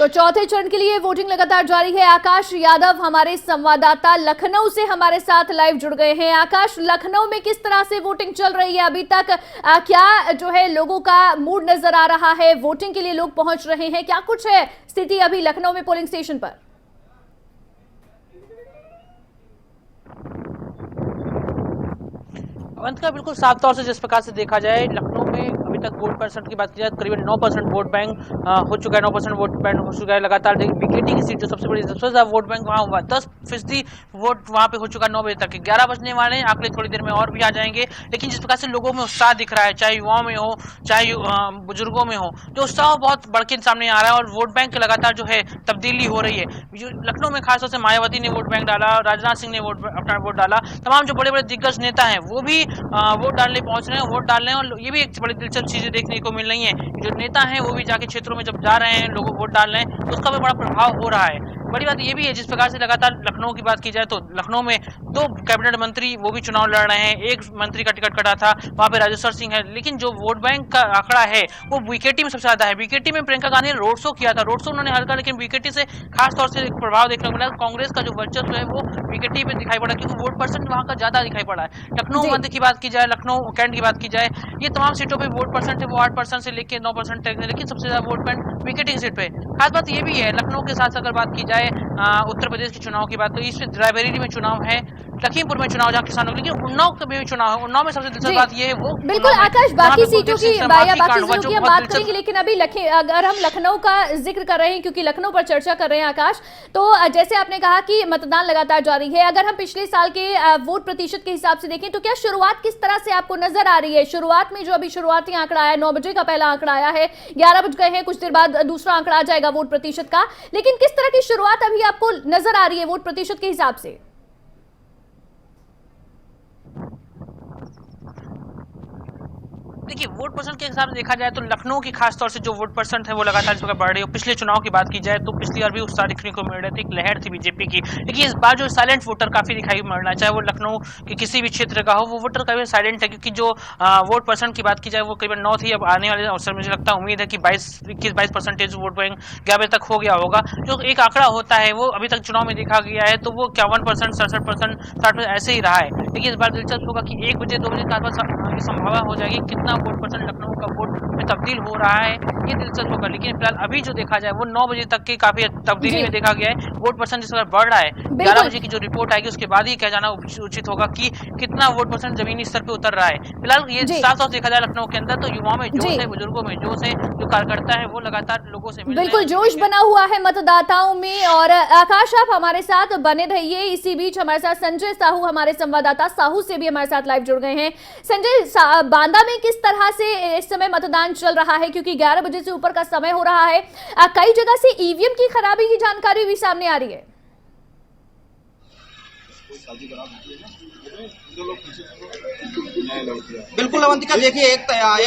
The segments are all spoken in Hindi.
तो चौथे चरण के लिए वोटिंग लगातार जारी है। आकाश यादव हमारे संवाददाता लखनऊ से हमारे साथ लाइव जुड़ गए हैं। आकाश, लखनऊ में किस तरह से वोटिंग चल रही है अभी तक? क्या जो है लोगों का मूड नजर आ रहा है? वोटिंग के लिए लोग पहुंच रहे हैं, क्या कुछ है स्थिति अभी लखनऊ में पोलिंग स्टेशन पर? अवंतिका, बिल्कुल साफ तौर से जिस प्रकार से देखा जाए लखनऊ में अभी तक वोट परसेंट की बात की जाए करीबन 9% वोट बैंक हो चुका है। 9% वोट बैंक हो चुका है लगातार। बीकेटी की सीट जो सबसे बड़ी सबसे ज्यादा वोट बैंक वहाँ हुआ 10% वोट वहाँ पे हो चुका 9 बजे तक। 11 बजने वाले हैं, आंकड़े थोड़ी देर में और भी आ जाएंगे। लेकिन जिस प्रकार से लोगों में उत्साह दिख रहा है, चाहे युवाओं में हो चाहे बुजुर्गों में हो, जो उत्साह बहुत बढ़ के सामने आ रहा है और वोट बैंक लगातार जो है तब्दीली हो रही है। लखनऊ में खासतौर से मायावती ने वोट बैंक डाला, राजनाथ सिंह ने अपना वोट डाला, तमाम जो बड़े बड़े दिग्गज नेता हैं वो भी वोट डालने पहुंच रहे हैं, वोट डाल रहे हैं। और ये भी एक बड़ी दिलचस्प चीजें देखने को मिल रही है, जो नेता हैं वो भी जाके क्षेत्रों में जब जा रहे हैं, लोग वोट डाल रहे हैं, तो उसका भी बड़ा प्रभाव हो रहा है। बड़ी बात ये भी है जिस प्रकार से लगातार लखनऊ की बात की जाए तो लखनऊ में 2 कैबिनेट मंत्री वो भी चुनाव लड़ रहे हैं। एक मंत्री का टिकट कटा था, वहां पे राजेश्वर सिंह है। लेकिन जो वोट बैंक का आंकड़ा है वो बीकेटी में सबसे ज्यादा है। बीकेटी में प्रियंका गांधी ने रोड शो किया था, रोड शो उन्होंने हल्का, लेकिन बीकेटी से खास तौर से एक प्रभाव देखने को मिला। कांग्रेस का जो वर्चस्व है वो बीकेटी में दिखाई पड़ा, क्योंकि वोट परसेंट वहां का ज्यादा दिखाई पड़ा है। लखनऊ मध्य की बात की जाए, लखनऊ कैंट की बात की जाए, ये तमाम सीटों पे वोट परसेंट है वो 8% से लेकर 9% तक है। लेकिन सबसे ज्यादा वोट बैंक बीकेटी की सीट पे। खास बात ये भी है लखनऊ के साथ अगर बात की जाए उत्तर प्रदेश के चुनाव की बात, तो इसमें रायबरेली में चुनाव है, लखीमपुर में चुनाव जहाँ किसानों के, लेकिन उन्नाव में भी चुनाव है। उन्नाव में सबसे दिलचस्प बात ये है वो बिल्कुल आकाश, बाकी सीटों की या बाकी जिलों की हम बात करेंगे, लेकिन अभी अगर हम लखनऊ का जिक्र कर रहे हैं क्योंकि लखनऊ पर चर्चा कर रहे हैं आकाश, तो जैसे आपने कहा कि मतदान लगातार जारी है। अगर हम पिछले साल के वोट प्रतिशत के हिसाब से देखें तो क्या शुरुआत किस तरह से आपको नजर आ रही है? शुरुआत में जो अभी शुरुआती आंकड़ा आया, 9 बजे का पहला आंकड़ा आया है, 11 बज गए हैं, कुछ देर बाद दूसरा आंकड़ा आ जाएगा वोट प्रतिशत का, लेकिन किस तरह की शुरुआत अभी आपको नजर आ रही है वोट प्रतिशत के हिसाब से? देखिए, वोट परसेंट के हिसाब से देखा जाए तो लखनऊ की खास तौर से जो वोट परसेंट है वो लगातार इस प्रकार बढ़ रही है। पिछले चुनाव की बात की जाए तो पिछली बार भी उत्साह दिखने को मिल रहे थे, एक लहर थी बीजेपी की, लेकिन इस बार जो साइलेंट वोटर काफी दिखाई मिल रहा है, चाहे वो लखनऊ के किसी भी क्षेत्र का हो, वो वोटर काफी साइलेंट है। क्योंकि जो वोट परसेंट की बात की जाए वो करीबन 9 थी, अब आने वाले अवसर मुझे लगता है उम्मीद है कि 21-22% वोट बैंक 11 बजे तक हो गया होगा। जो एक आंकड़ा होता है वो अभी तक चुनाव में देखा गया है तो वो 51%, 67%, 60% ऐसे ही रहा है। लेकिन इस बार दिलचस्प होगा कि 1 बजे 2 बजे के आसपास संभावना हो जाएगी कितना वोट परसेंट लखनऊ का वोट में तब्दील हो रहा है, ये दिलचस्प होगा। लेकिन फिलहाल अभी जो देखा जाए वो 9 बजे तक की काफी तब्दीली में देखा गया है। वोट परसेंट जिस तरह बढ़ रहा है, 11 बजे की जो रिपोर्ट आएगी उसके बाद ही कह जाना उचित होगा कि कितना वोट परसेंट जमीनी स्तर पे उतर रहा है। फिलहाल ये साफ तौर से देखा जाए लखनऊ के अंदर तो युवाओं में जोश है, बुजुर्गों में जोश है, जो कार्यकर्ता है वो लगातार लोगों से बिल्कुल जोश बना हुआ है मतदाताओं में। और आकाश, आप हमारे साथ बने रहिए। इसी बीच हमारे साथ संजय साहू, हमारे संवाददाता साहू से भी हमारे साथ लाइव जुड़ गए हैं। संजय, बांदा में किस तरह से इस समय मतदान चल रहा है, क्योंकि 11 बजे से ऊपर का समय हो रहा है, कई जगह से ईवीएम की खराबी की जानकारी भी सामने आ रही है। बिल्कुल अवंतिका, देखिए एक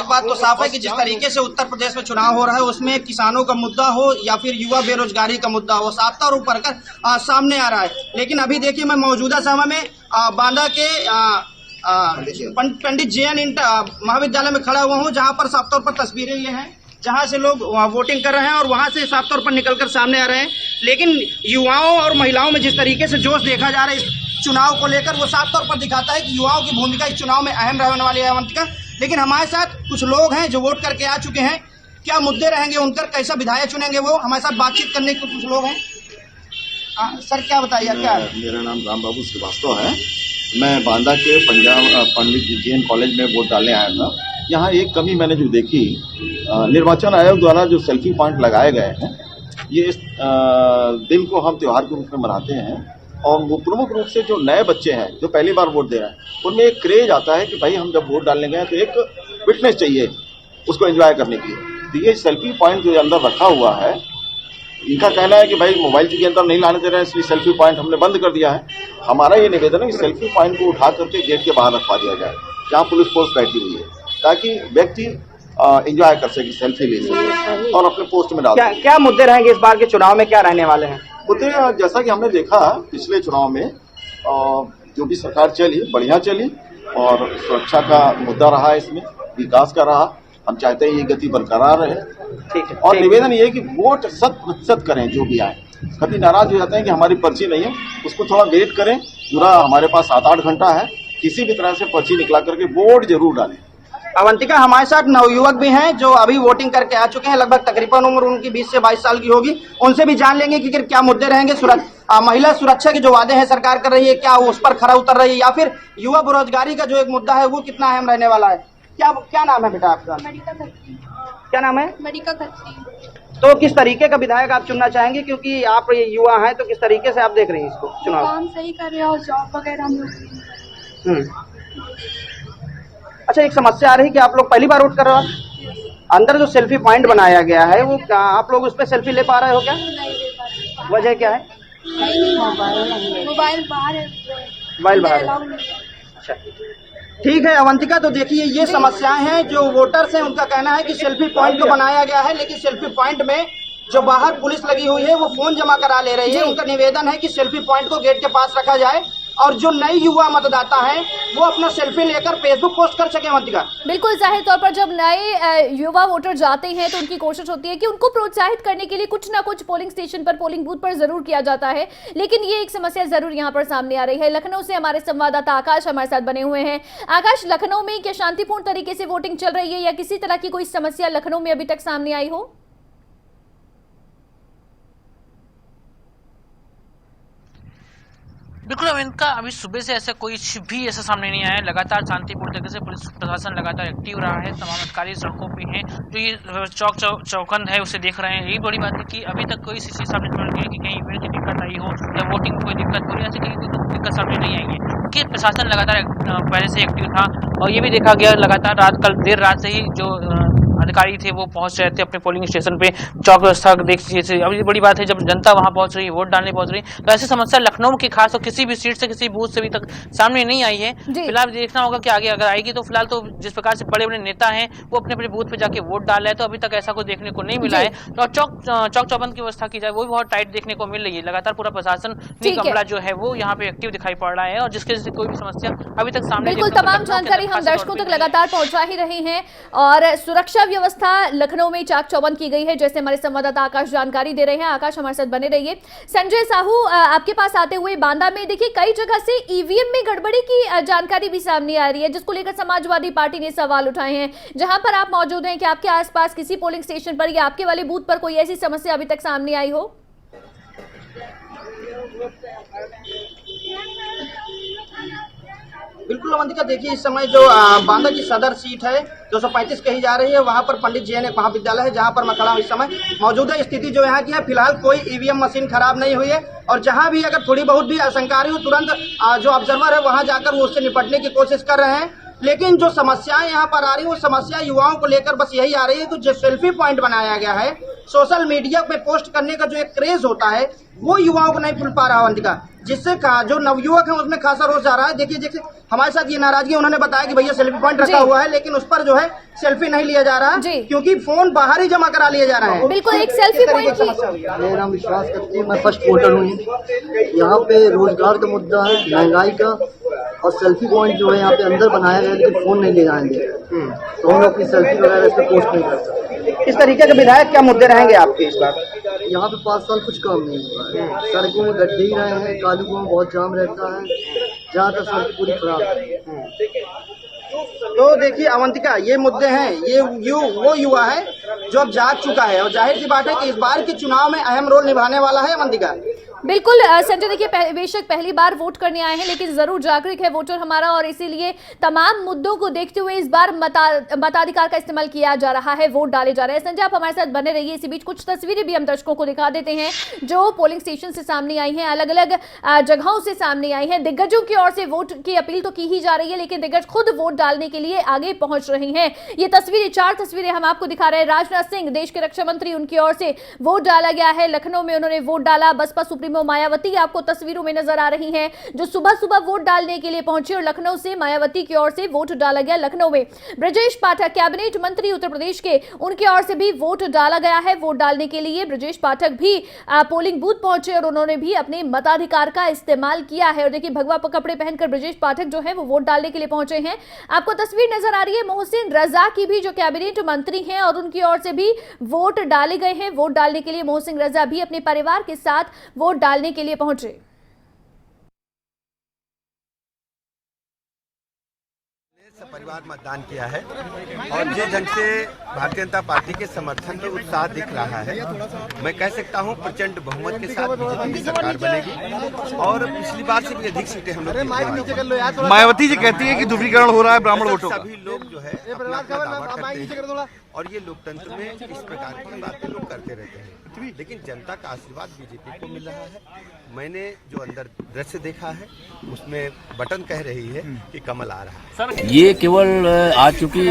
बात तो साफ है कि जिस तरीके से उत्तर प्रदेश में चुनाव हो रहा है उसमें किसानों का मुद्दा हो या फिर युवा बेरोजगारी का मुद्दा हो, साफ तौर पर सामने आ रहा है। लेकिन अभी देखिए मैं मौजूदा समय में बांदा के पंडित JN महाविद्यालय में खड़ा हुआ हूँ, जहाँ पर साफ तौर पर तस्वीरें ये हैं जहाँ से लोग वोटिंग कर रहे हैं और वहाँ से साफ तौर पर निकलकर सामने आ रहे हैं। लेकिन युवाओं और महिलाओं में जिस तरीके से जोश देखा जा रहा है इस चुनाव को लेकर, वो साफ तौर पर दिखाता है कि युवाओं की भूमिका इस चुनाव में अहम रहने वाली है अवंतिका। लेकिन हमारे साथ कुछ लोग हैं जो वोट करके आ चुके हैं, क्या मुद्दे रहेंगे उनका, कैसा विधायक चुनेंगे वो, हमारे साथ बातचीत करने के कुछ लोग हैं। सर क्या बताइए क्या? मेरा नाम राम बाबू श्रीवास्तव है, मैं बांदा के पंडित JN कॉलेज में वोट डालने आया था। यहाँ एक कमी मैंने जो देखी, निर्वाचन आयोग द्वारा जो सेल्फी पॉइंट लगाए गए हैं, ये इस दिन को हम त्यौहार के रूप में मनाते हैं और वो प्रमुख रूप से जो नए बच्चे हैं जो पहली बार वोट दे रहे हैं उनमें एक क्रेज आता है कि भाई हम जब वोट डालने गए तो एक फिटनेस चाहिए उसको एंजॉय करने के लिए। तो ये सेल्फी पॉइंट जो अंदर रखा हुआ है, इनका कहना है कि भाई मोबाइल के अंदर नहीं लाने दे रहे हैं, इसलिए सेल्फी पॉइंट हमने बंद कर दिया है। हमारा ये निवेदन है कि सेल्फी पॉइंट को उठा करके गेट के बाहर रखवा दिया जाए, जहाँ पुलिस फोर्स बैठी हुई है, ताकि व्यक्ति एंजॉय कर सके, सेल्फी ले सके और अपने पोस्ट में डाल सके। क्या मुद्दे रहेंगे इस बार के चुनाव में, क्या रहने वाले हैं मुद्दे? जैसा कि हमने देखा पिछले चुनाव में जो भी सरकार चली बढ़िया चली और सुरक्षा का मुद्दा रहा, इसमें विकास का रहा, हम चाहते हैं ये गति बरकरार रहे। ठीक है। और निवेदन ये है कि वोट 100% करें जो भी आए। कभी नाराज हो जाते हैं कि हमारी पर्ची नहीं है, उसको थोड़ा वेट करें। पूरा हमारे पास 7-8 घंटा है, किसी भी तरह से पर्ची निकला करके वोट जरूर डालें। अवंतिका, हमारे साथ नवयुवक भी हैं जो अभी वोटिंग करके आ चुके हैं। लगभग तकरीबन उम्र उनकी 20 से 22 साल की होगी। उनसे भी जान लेंगे कि क्या मुद्दे रहेंगे। महिला सुरक्षा के जो वादे हैं सरकार कर रही है, क्या उस पर खरा उतर रही है, या फिर युवा बेरोजगारी का जो एक मुद्दा है वो कितना अहम रहने वाला है। क्या नाम है बेटा आपका? मणिका खत्री। क्या नाम है? मणिका खत्री। तो किस तरीके का विधायक आप चुनना चाहेंगे, क्योंकि आप ये युवा हैं, तो किस तरीके से आप देख रहे हैं इसको चुनाव? काम सही कर रहे हैं और जॉब वगैरह हम लोग। अच्छा, एक समस्या आ रही कि आप लोग पहली बार वोट कर रहे हो। अंदर जो सेल्फी पॉइंट बनाया गया है वो क्या आप लोग उस पर सेल्फी ले पा रहे हो क्या? वजह क्या है? मोबाइल बाहर है। मोबाइल बाहर है। अच्छा, ठीक है अवंतिका, तो देखिए ये समस्याएं हैं जो वोटर्स हैं। उनका कहना है कि सेल्फी पॉइंट तो बनाया गया है, लेकिन सेल्फी पॉइंट में जो बाहर पुलिस लगी हुई है वो फोन जमा करा ले रही है। उनका निवेदन है कि सेल्फी पॉइंट को गेट के पास रखा जाए और जो नए युवा मतदाता हैं वो अपना सेल्फी लेकर फेसबुक पोस्ट कर सके। अवंतिका, बिल्कुल, जाहिर तौर पर जब नए युवा वोटर जाते हैं तो उनकी कोशिश होती है कि उनको प्रोत्साहित करने के लिए कुछ ना कुछ पोलिंग स्टेशन पर, पोलिंग बूथ पर जरूर किया जाता है। लेकिन ये एक समस्या जरूर यहाँ पर सामने आ रही है। लखनऊ से हमारे संवाददाता आकाश हमारे साथ बने हुए हैं। आकाश, लखनऊ में क्या शांतिपूर्ण तरीके से वोटिंग चल रही है या किसी तरह की कोई समस्या लखनऊ में अभी तक सामने आई हो? बिल्कुल इनका अभी सुबह से ऐसा कोई भी ऐसा सामने नहीं आया। लगातार शांतिपूर्ण तरीके से पुलिस प्रशासन लगातार एक्टिव रहा है। तमाम अधिकारी सड़कों पे हैं, जो ये चौकंद है उसे देख रहे हैं। यही बड़ी बात है कि अभी तक कोई चीज सामने नहीं है कि कहीं भीड़ की दिक्कत आई हो या वोटिंग में कोई दिक्कत हो रही है, ऐसी कहीं कोई दिक्कत सामने नहीं आई है, क्योंकि प्रशासन लगातार पहले से एक्टिव था। और ये भी देखा गया लगातार देर रात से ही जो अधिकारी थे वो पहुंच रहे थे अपने पोलिंग स्टेशन पे। चौक व्यवस्था देख लीजिए। अभी बड़ी बात है जब जनता वहां पहुंच रही है, वोट डालने पहुंच रही है, तो ऐसी समस्या लखनऊ की खास और किसी भी सीट से, किसी बूथ से अभी तक सामने नहीं आई है। फिलहाल देखना होगा कि आगे अगर आएगी तो फिलहाल तो जिस प्रकार से बड़े बड़े नेता हैं वो अपने अपने बूथ पे जाके वोट डाल रहे हैं, तो अभी तक ऐसा कुछ देखने को नहीं मिला है। तो चौक चौबंद की व्यवस्था की जाए वो भी बहुत टाइट देखने को मिल रही है। लगातार पूरा प्रशासन अमला जो है वो यहाँ पे एक्टिव दिखाई पड़ रहा है और जिसके से कोई भी समस्या अभी तक सामने बिल्कुल तमाम जानकारी हम दर्शकों तक लगातार पहुंचा ही रहे हैं। और सुरक्षा व्यवस्था लखनऊ में चाक चौबंद की गई है, जैसे हमारे संवाददाता आकाश जानकारी दे रहे हैं। आकाश, हमारे साथ बने रहिए। संजय साहू, आपके पास आते हुए बांदा में देखिए कई जगह से ईवीएम में गड़बड़ी की जानकारी भी सामने आ रही है, जिसको लेकर समाजवादी पार्टी ने सवाल उठाए हैं। जहां पर आप मौजूद हैं, कि आपके आसपास किसी पोलिंग स्टेशन पर या आपके वाले बूथ पर कोई ऐसी समस्या अभी तक सामने आई हो? बिल्कुल अवंतिका, देखिए इस समय जो बांदा की सदर सीट है 235 कही जा रही है, वहां पर पंडित जी एक महाविद्यालय है जहां पर मैं खड़ा हूं इस समय। मौजूदा स्थिति जो यहाँ की है, फिलहाल कोई ईवीएम मशीन खराब नहीं हुई है और जहां भी अगर थोड़ी बहुत भी आशंका रही हो, तुरंत जो ऑब्जर्वर है वहां जाकर वो उससे निपटने की कोशिश कर रहे हैं। लेकिन जो समस्याएं यहाँ पर आ रही है वो समस्या युवाओं को लेकर बस यही आ रही है कि जो सेल्फी पॉइंट बनाया गया है, सोशल मीडिया पे पोस्ट करने का जो एक क्रेज होता है वो युवाओं को नहीं भूल पा रहा अवंतिका, जिससे जो नवयुवक है उसमें खासा रोष आ रहा है। देखिए जैसे हमारे साथ ये नाराजगी, उन्होंने बताया कि भैया सेल्फी पॉइंट रखा हुआ है लेकिन उस पर जो है सेल्फी नहीं लिया जा रहा क्योंकि फोन बाहर ही जमा करा लिया जा रहा है। बिल्कुल, एक सेल्फी पॉइंट मेरा नाम विश्वास करती है, मैं फर्स्ट वोटर हूँ। यहाँ पे रोजगार का मुद्दा है, महंगाई का, और सेल्फी पॉइंट जो है यहाँ पे अंदर बनाया गया लेकिन फोन नहीं ले जाएंगे, तो हम लोग अपनी सेल्फी वगैरह इस पर पोस्ट नहीं कर सकते। इस तरीके के विधायक क्या मुद्दे रहेंगे आपके इस बार? यहाँ पे 5 साल कुछ काम नहीं हुआ है। सड़कों में गड्ढे ही रहे हैं, कालुगों में बहुत जाम रहता है, जहाँ तक सड़क पूरी खराब है। तो देखिए अवंतिका, ये मुद्दे हैं, ये वो युवा है जो अब जाग चुका है और जाहिर सी बात है कि इस बार के चुनाव में अहम रोल निभाने वाला है अवंतिका। बिल्कुल संजय, देखिए बेशक पहली बार वोट करने आए हैं लेकिन जरूर जागरूक है वोटर हमारा, और इसीलिए तमाम मुद्दों को देखते हुए इस बार मताधिकार का इस्तेमाल किया जा रहा है, वोट डाले जा रहे हैं। संजय, आप हमारे साथ बने रहिए। इसी बीच कुछ तस्वीरें भी हम दर्शकों को दिखा देते हैं जो पोलिंग स्टेशन से सामने आई हैं, अलग अलग जगहों से सामने आई हैं। दिग्गजों की ओर से वोट की अपील तो की ही जा रही है, लेकिन दिग्गज खुद वोट डालने के लिए आगे पहुंच रहे हैं। ये तस्वीरें, 4 तस्वीरें हम आपको दिखा रहे हैं। राजनाथ सिंह, देश के रक्षा मंत्री, उनकी ओर से वोट डाला गया है। लखनऊ में उन्होंने वोट डाला। बसपा सुप्रीमो वो मायावती आपको तस्वीरों में नजर आ रही हैं, जो सुबह सुबह वोट डालने के लिए पहुंचे और लखनऊ से मायावती की ओर से वोट डाला गया। लखनऊ में ब्रजेश पाठक कैबिनेट मंत्री उत्तर प्रदेश के, उनकी ओर से भी वोट डाला गया है। वोट डालने के लिए ब्रजेश पाठक भी पोलिंग बूथ पहुंचे और उन्होंने भी अपने मताधिकार का इस्तेमाल किया है। और देखिए भगवा कपड़े पहनकर ब्रजेश पाठक जो है वो वोट डालने के लिए पहुंचे हैं। आपको तस्वीर नजर आ रही है मोहसिन रजा की भी, जो कैबिनेट मंत्री हैं और उनकी ओर से भी वोट डाले गए हैं। वोट डालने के लिए मोहसिन रजा भी अपने परिवार के साथ वोट डालने के लिए पहुंचे। परिवार मतदान किया है और जिस ढंग से भारतीय जनता पार्टी के समर्थन में उत्साह दिख रहा है, मैं कह सकता हूं प्रचंड बहुमत के साथ बीजेपी की सरकार बनेगी और पिछली बार से भी अधिक सीटें हम लोग। मायावती जी कहती है कि ध्रुवीकरण हो रहा है ब्राह्मण वोटों का। सभी लोग जो है अपना दावा करते हैं और ये लोकतंत्र में इस प्रकार की बातें लोग करते रहते हैं, लेकिन जनता का आशीर्वाद बीजेपी को मिल रहा है। मैंने जो अंदर दृश्य देखा है उसमें बटन कह रही है कि कमल आ रहा है। ये केवल आज चूंकि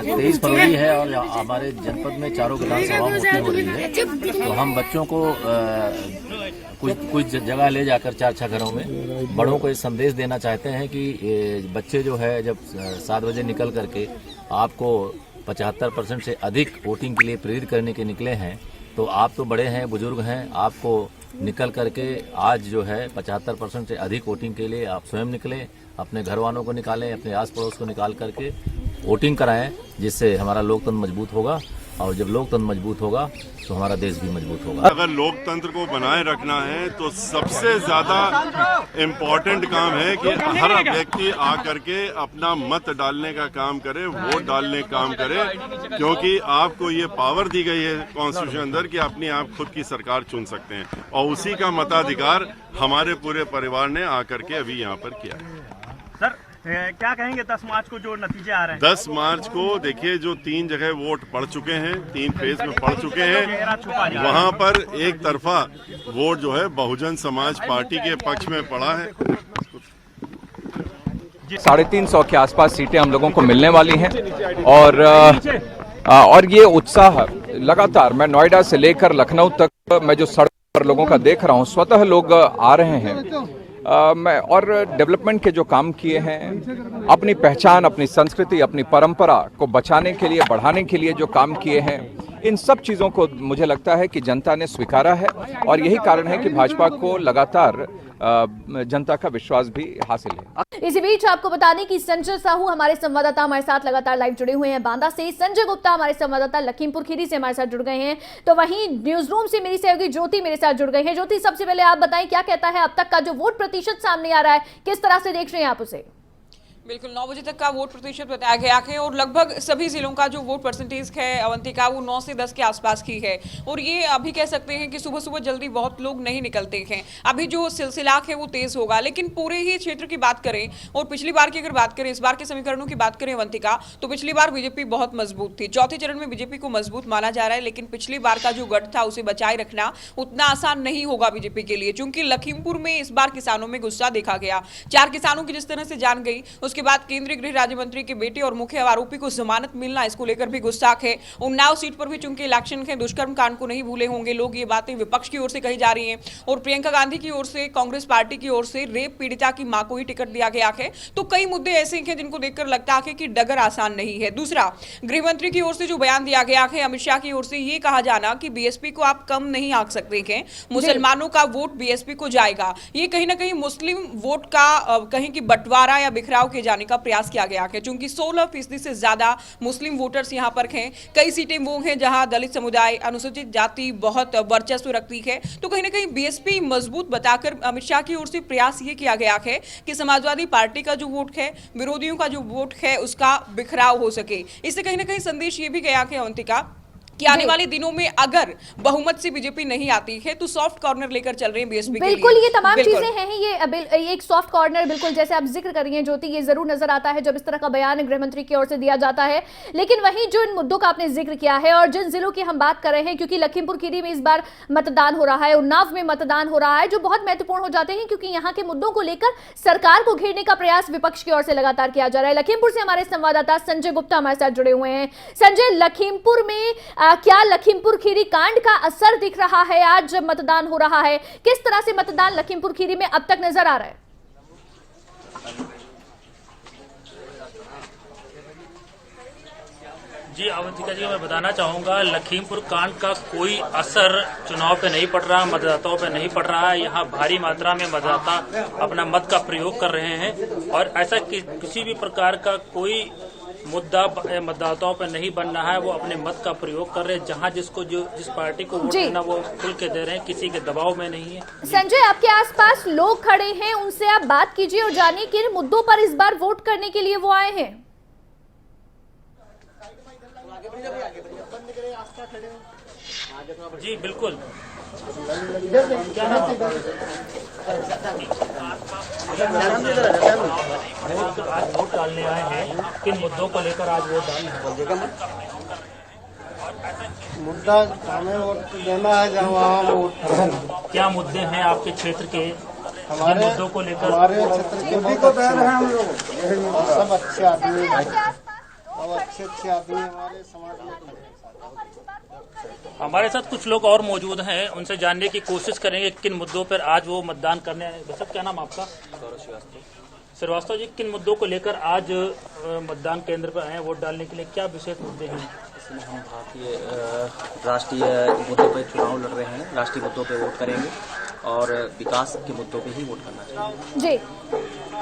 23 फरवरी है और हमारे जनपद में चारों विधानसभाओं में वोटिंग हो रही है, तो हम बच्चों को कुछ जगह ले जाकर 4-6 घरों में बड़ों को ये संदेश देना चाहते हैं कि बच्चे जो है जब 7 बजे निकल करके आपको 75% से अधिक वोटिंग के लिए प्रेरित करने के निकले हैं, तो आप तो बड़े हैं, बुजुर्ग हैं, आपको निकल करके आज जो है 75% से अधिक वोटिंग के लिए आप स्वयं निकलें, अपने घर वालों को निकालें, अपने आस पड़ोस को निकाल करके वोटिंग कराएं, जिससे हमारा लोकतंत्र मजबूत होगा और जब लोकतंत्र मजबूत होगा तो हमारा देश भी मजबूत होगा। अगर लोकतंत्र को बनाए रखना है तो सबसे ज्यादा इम्पोर्टेंट काम है कि हर व्यक्ति आकर के अपना मत डालने का काम करे, वोट डालने का काम करे, क्योंकि आपको ये पावर दी गई है कॉन्स्टिट्यूशन अंदर कि अपनी आप खुद की सरकार चुन सकते हैं और उसी का मताधिकार हमारे पूरे परिवार ने आकर के अभी यहाँ पर किया है। सर क्या कहेंगे 10 मार्च को जो नतीजे आ रहे हैं? 10 मार्च को देखिए जो 3 जगह वोट पड़ चुके हैं, 3 फेज में पड़ चुके हैं, वहां पर एक तरफा वोट जो है बहुजन समाज पार्टी के पक्ष में पड़ा है। 350 के आसपास सीटें हम लोगों को मिलने वाली हैं और ये उत्साह लगातार, मैं नोएडा से लेकर लखनऊ तक मैं जो सड़क पर लोगों का देख रहा हूँ, स्वतः लोग आ रहे हैं। मैं और डेवलपमेंट के जो काम किए हैं, अपनी पहचान, अपनी संस्कृति, अपनी परंपरा को बचाने के लिए, बढ़ाने के लिए जो काम किए हैं, इन सब चीज़ों को मुझे लगता है कि जनता ने स्वीकारा है और यही कारण है कि भाजपा को लगातार जनता का विश्वास भी हासिल है। इसी बीच आपको बता दें कि संजय साहू हमारे संवाददाता हमारे साथ लगातार लाइव जुड़े हुए हैं बांदा से। संजय गुप्ता हमारे संवाददाता लखीमपुर खीरी से हमारे साथ जुड़ गए हैं, तो वहीं न्यूज रूम से मेरी सहयोगी ज्योति मेरे साथ जुड़ गई है। ज्योति, सबसे पहले आप बताएं क्या कहता है अब तक का जो वोट प्रतिशत सामने आ रहा है, किस तरह से देख रहे हैं आप उसे? बिल्कुल 9 बजे तक का वोट प्रतिशत बताया गया है और लगभग सभी जिलों का जो वोट परसेंटेज है अवंतिका वो 9 से 10 के आसपास की है। और ये अभी कह सकते हैं कि सुबह सुबह जल्दी बहुत लोग नहीं निकलते हैं, अभी जो सिलसिला है वो तेज होगा। लेकिन पूरे ही क्षेत्र की बात करें और पिछली बार की अगर बात करें, इस बार के समीकरणों की बात करें अवंतिका, तो पिछली बार बीजेपी बहुत मजबूत थी। चौथे चरण में बीजेपी को मजबूत माना जा रहा है, लेकिन पिछली बार का जो गढ़ था उसे बचाए रखना उतना आसान नहीं होगा बीजेपी के लिए, क्योंकि लखीमपुर में इस बार किसानों में गुस्सा देखा गया। 4 किसानों की जिस तरह से जान गई, उसके बाद केंद्रीय गृह राज्य मंत्री के बेटे और मुख्य आरोपी को जमानत मिलना, इसको लेकर भी गुस्सा है। उन्नाव सीट पर भी चूंकि इलेक्शन के दुष्कर्म कांड को नहीं भूले होंगे लोग, ये बातें विपक्ष की ओर से कही जा रही हैं और प्रियंका गांधी की ओर से, कांग्रेस पार्टी की ओर से रेप पीड़िता की मां को ही टिकट दिया गया है। तो कई मुद्दे ऐसे हैं जिनको देखकर लगता है कि डगर आसान नहीं है। दूसरा, गृह मंत्री की ओर से जो बयान दिया गया है, अमित शाह की ओर से ये कहा जाना कि बीएसपी को आप कम नहीं आंक सकते हैं, मुसलमानों का वोट बीएसपी को जाएगा, ये कहीं ना कहीं मुस्लिम वोट का कहीं की बंटवारा या बिखराव किए जाने का प्रयास किया गया है, क्योंकि 16% से ज्यादा मुस्लिम वोटर्स यहां पर हैं। कई सीटें वो हैं जहां दलित समुदाय, अनुसूचित जाति बहुत वर्चस्व रखती है। तो कहीं ना कहीं बीएसपी मजबूत बताकर अमित शाह की ओर से प्रयास ये किया गया है कि समाजवादी पार्टी का जो वोट है, विरोधियों का जो वोट है, उसका बिखराव हो सके। इससे कहीं ना कहीं संदेश ये भी गया है अवंतिका कि आने वाले दिनों में अगर बहुमत से बीजेपी नहीं आती है तो सॉफ्ट कॉर्नर लेकर चल रहे हैं बीएसपी के लिए। बिल्कुल, ये तमाम चीजें हैं, ये एक सॉफ्ट कॉर्नर, बिल्कुल जैसे आप जिक्र कर रही हैं ज्योति, ये जरूर नजर आता है जब इस तरह का बयान गृह मंत्री की ओर से दिया जाता है। लेकिन वहीं जो इन मुद्दों का आपने जिक्र किया है और जिन जिलों की हम बात कर रहे हैं, क्योंकि लखीमपुर खीरी में इस बार मतदान हो रहा है, उन्नाव में मतदान हो रहा है, जो बहुत महत्वपूर्ण हो जाते हैं क्योंकि यहाँ के मुद्दों को लेकर सरकार को घेरने का प्रयास विपक्ष की ओर से लगातार किया जा रहा है। लखीमपुर से हमारे संवाददाता संजय गुप्ता हमारे साथ जुड़े हुए हैं। संजय, लखीमपुर में क्या लखीमपुर खीरी कांड का असर दिख रहा है? आज मतदान हो रहा है, किस तरह से मतदान लखीमपुर खीरी में अब तक नजर आ रहा है? जी अवंतिका जी, मैं बताना चाहूंगा लखीमपुर कांड का कोई असर चुनाव पे नहीं पड़ रहा, मतदाताओं पे नहीं पड़ रहा है। यहाँ भारी मात्रा में मतदाता अपना मत का प्रयोग कर रहे हैं और ऐसा किसी भी प्रकार का कोई मुद्दा मतदाताओं पर नहीं बन रहा है। वो अपने मत का प्रयोग कर रहे हैं, जहां जिसको जिस पार्टी को वोट देना वो खुल के दे रहे हैं, किसी के दबाव में नहीं है। संजय, आपके आसपास लोग खड़े हैं, उनसे आप बात कीजिए और जानिए किन मुद्दों पर इस बार वोट करने के लिए वो आए हैं। जी बिल्कुल, आज वोट डालने आए हैं, किन मुद्दों को लेकर आज वोट डालने? मुद्दा हमें वोट देना है, जहाँ वहाँ वोट। क्या मुद्दे हैं आपके क्षेत्र के, हमारे मुद्दों को लेकर? हमारे क्षेत्र के बहुत अच्छे, सब अच्छे आदमी हैं और अच्छे आदमी हमारे समाज में। हमारे साथ कुछ लोग और मौजूद हैं, उनसे जानने की कोशिश करेंगे किन मुद्दों पर आज वो मतदान करने आए। बस क्या नाम आपका? श्रीवास्तव जी, किन मुद्दों को लेकर आज मतदान केंद्र पर आए वोट डालने के लिए? क्या विशेष मुद्दे हैं? इसमें हम भारतीय राष्ट्रीय मुद्दों पर चुनाव लड़ रहे हैं, राष्ट्रीय मुद्दों पर वोट करेंगे और विकास के मुद्दों पे ही वोट करना चाहिए। जी,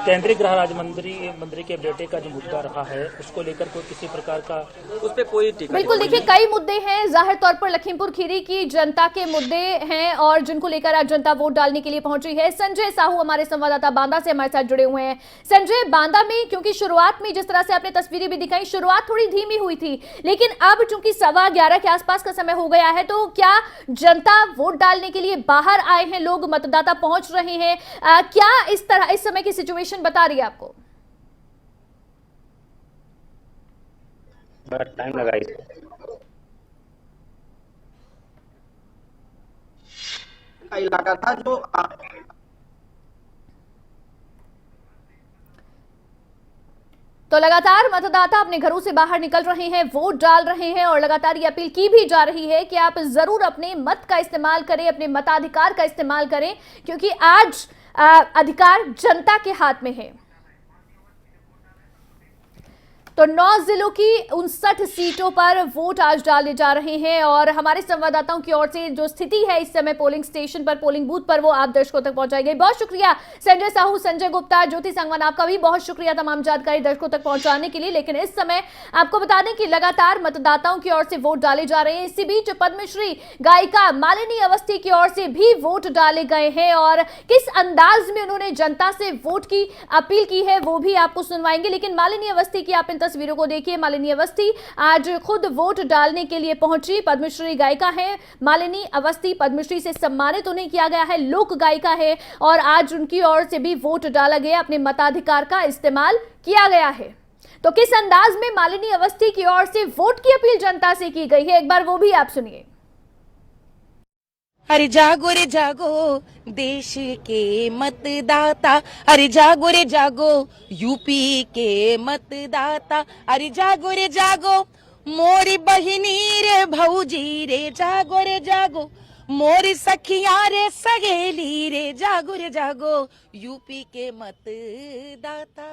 केंद्रीय गृह राज्य मंत्री के बेटे का जो मुद्दा रहा है, उसको लेकर कोई किसी प्रकार का उस पे कोई टीका? बिल्कुल, देखिए कई मुद्दे हैं, जाहिर तौर पर लखीमपुर खीरी की जनता के मुद्दे हैं और जिनको लेकर आज जनता वोट डालने के लिए पहुंची है। संजय साहू हमारे संवाददाता बांदा से हमारे साथ जुड़े हुए हैं। संजय, बांदा में क्योंकि शुरुआत में जिस तरह से आपने तस्वीरें भी दिखाई, शुरुआत थोड़ी धीमी हुई थी, लेकिन अब चूंकि 11:15 के आसपास का समय हो गया है, तो क्या जनता वोट डालने के लिए बाहर आए हैं, लोग मतदाता पहुंच रहे हैं? क्या इस समय की सिचुएशन बता रही है आपको? टाइम लगा इलाका था जो तो लगातार मतदाता अपने घरों से बाहर निकल रहे हैं, वोट डाल रहे हैं और लगातार ये अपील की भी जा रही है कि आप जरूर अपने मत का इस्तेमाल करें, अपने मताधिकार का इस्तेमाल करें, क्योंकि आज अधिकार जनता के हाथ में है। तो 9 जिलों की 59 सीटों पर वोट आज डाले जा रहे हैं और हमारे संवाददाताओं की ओर से जो स्थिति है इस समय पोलिंग स्टेशन पर, पोलिंग बूथ पर, वो आप दर्शकों तक पहुंचाई गई। बहुत शुक्रिया संजय साहू, संजय गुप्ता, ज्योति संगवान, आपका भी बहुत शुक्रिया तमाम जानकारी दर्शकों तक पहुंचाने के लिए। लेकिन इस समय आपको बता दें कि लगातार मतदाताओं की ओर से वोट डाले जा रहे हैं। इसी बीच पद्मश्री गायिका मालिनी अवस्थी की ओर से भी वोट डाले गए हैं और किस अंदाज में उन्होंने जनता से वोट की अपील की है वो भी आपको सुनवाएंगे। लेकिन मालिनी अवस्थी की आप तस्वीरों को देखिए। मालिनी अवस्थी आज खुद वोट डालने के लिए पहुंची। पद्मश्री गायिका है मालिनी अवस्थी, पद्मश्री से सम्मानित उन्हें किया गया है, लोक गायिका है और आज उनकी ओर से भी वोट डाला गया, अपने मताधिकार का इस्तेमाल किया गया है। तो किस अंदाज में मालिनी अवस्थी की ओर से वोट की अपील जनता से की गई है, एक बार वो भी आप सुनिए। अरे जागो रे जागो देश के मतदाता, अरे जागो रे जागो यूपी के मतदाता, अरे जागो रे जागो मोरी बहिनी रे भौजी रे, जागो रे जागो मोरी सखिया रे सहेली रे, जागो रे जागो यूपी के मतदाता।